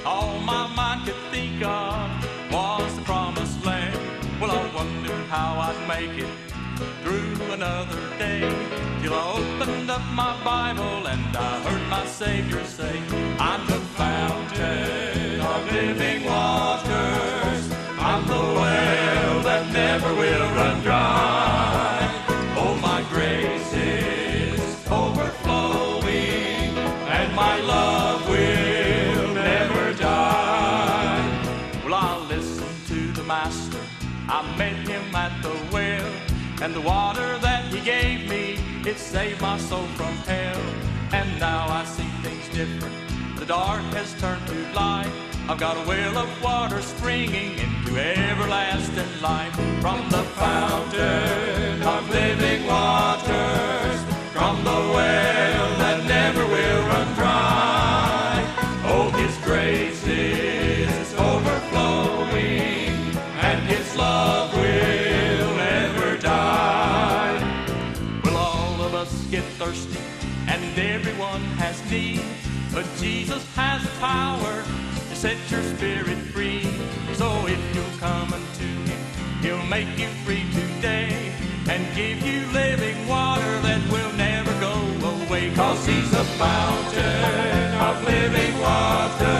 All my mind could think of was the promised land. Well, I wondered how I'd make it through another day, till I opened up my Bible and I heard my Savior say, I'm the fountain of living waters, I'm the well that never will run dry. Oh, my grace is overflowing, and my love will never die. Well, I listened to the Master, I met him at the well, and the water that he gave me, it saved my soul from hell. And now I see things different, the dark has turned to light. I've got a well of water springing into everlasting life. From the fountain of living waters, from the well that never will run dry. Oh, his grace is overflowing, and his love will never die. Well, all of us get thirsty, and everyone has need, but Jesus has power to set your spirit free. So if you'll come unto him, he'll make you free today, and give you living water that will never go away. 'Cause he's a fountain of living water,